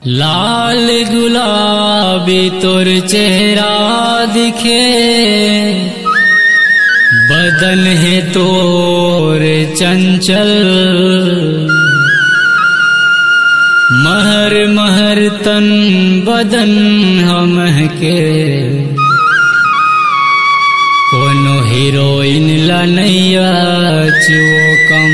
लाल गुलाबी तोर चेहरा दिखे, बदन है तोर चंचल। महर महर तन बदन हम के, कोनो हीरोइन ला नैया चो कम।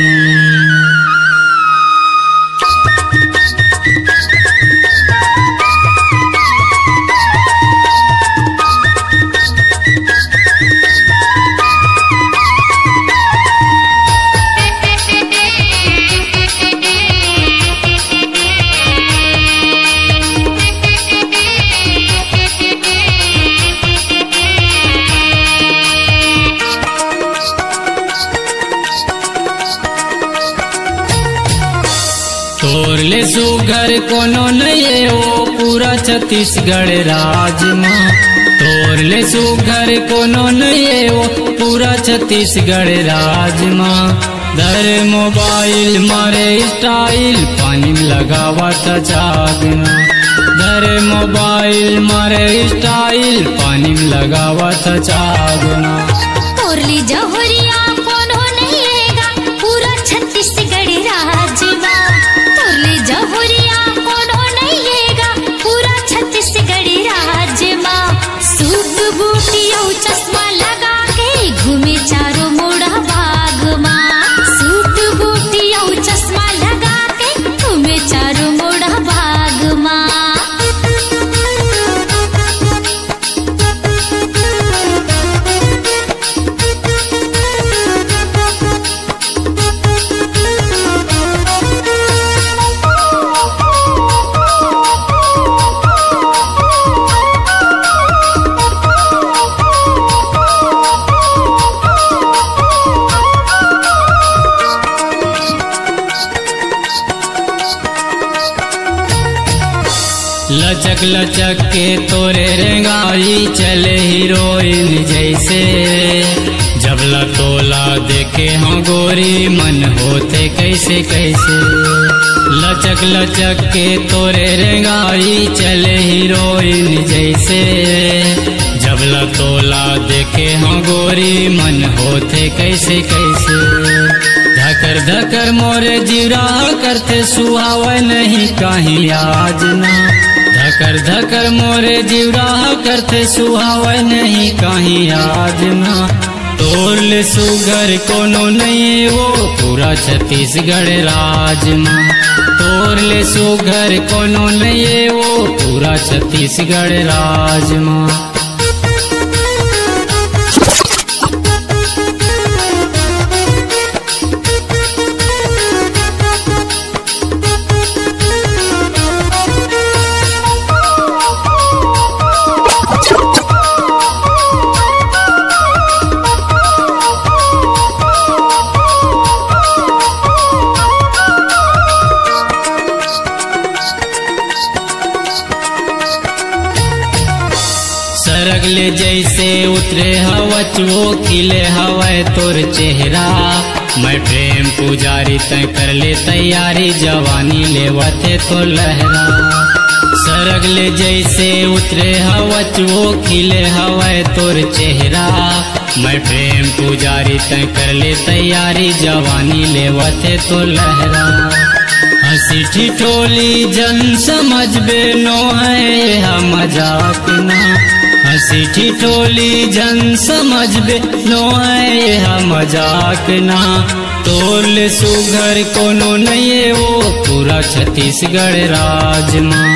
तोर ले सुघर कोनो नहीं वो पूरा छत्तीसगढ़ राज माँ। तोर ले सुघर कोनो नहीं वो पूरा छत्तीसगढ़ राज माँ। दर मोबाइल मारे स्टाइल पानी में लगावा था जागना। दर मोबाइल मारे स्टाइल पानी में लगावा था जागना। तोर ली जहुरिया कोनो नहीं हैगा पूरा छत्तीसगढ़ राज माँ। जहुरिया कोनो नहीं हैगा पूरा छत्तीसगढ़ राज माँ। सूट बूटी और चश्मा लगा के घूमे चारों मोड़ा बाग माँ। सूट बूटी और चश्मा लगा के घूमे चारों मोड़ा बाग माँ। लचक लचक के तोरे रेंगाई चले हीरोइन जैसे। जब लतोला देखे हाँ गोरी मन होते कैसे कैसे। लचक लचक के तोरे रेंगाई चले हीरोइन जैसे। जब लतोला देखे हाँ गोरी मन होते कैसे कैसे। धकर धकर मोरे जीरा करते सुहावे नहीं कहीं आज ना। धकर धकर मोरे जीवरा करते सुहावे नहीं कहीं आज ना। तोर ले सुगर कोनो नहीं वो पूरा छत्तीसगढ़ राज माँ। तोर ले सुगर कोनो नहीं वो पूरा छत्तीसगढ़ राज माँ। सरगले जैसे उतरे हवच वो खिले हवा तोर चेहरा। मैं प्रेम पुजारी तय कर ले तैयारी जवानी लेवते तो लहरा। सरगले जैसे उतरे हवच वो खिले हवा तोर चेहरा। मैं प्रेम पुजारी तय कर ले तैयारी जवानी लेवते तो लहरा। हंसी ठिठोली जन समझ बे नो है हम मजाक ना। हंसी ठिठोली जन समझ बे नो है हम मजाक ना। तोर ले सुघर कोनो नहीं वो पूरा छत्तीसगढ़ राज माँ।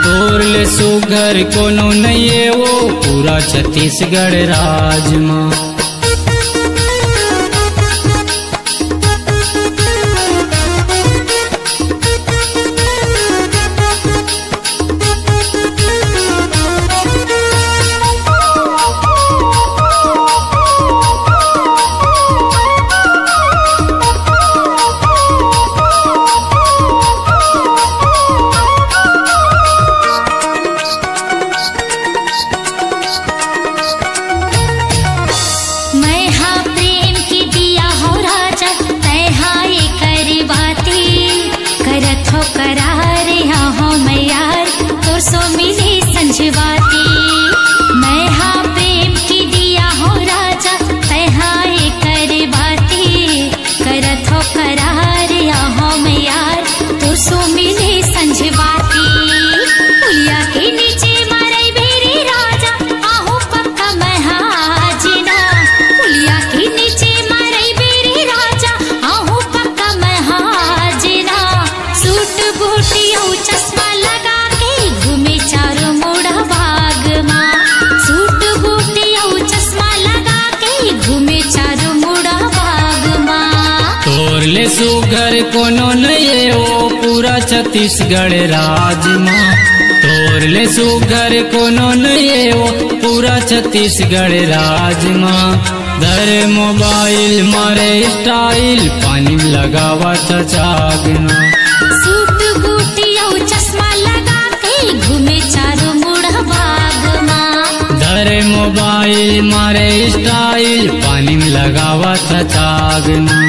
तोर ले सुघर कोनो नहीं वो पूरा छत्तीसगढ़ राज माँ। सुघर कोनो नहीं हो पूरा छत्तीसगढ़ राज माँ। तोर ले सुघर कोनो नहीं हो पूरा छत्तीसगढ़ राज माँ। धर मोबाइल मारे स्टाइल पानी में लगावा था चागना। सूट बूटी और चश्मा लगा के घूमे चारों मुड़ बाग माँ। धर मोबाइल मारे स्टाइल पानी में लगावा था चागना।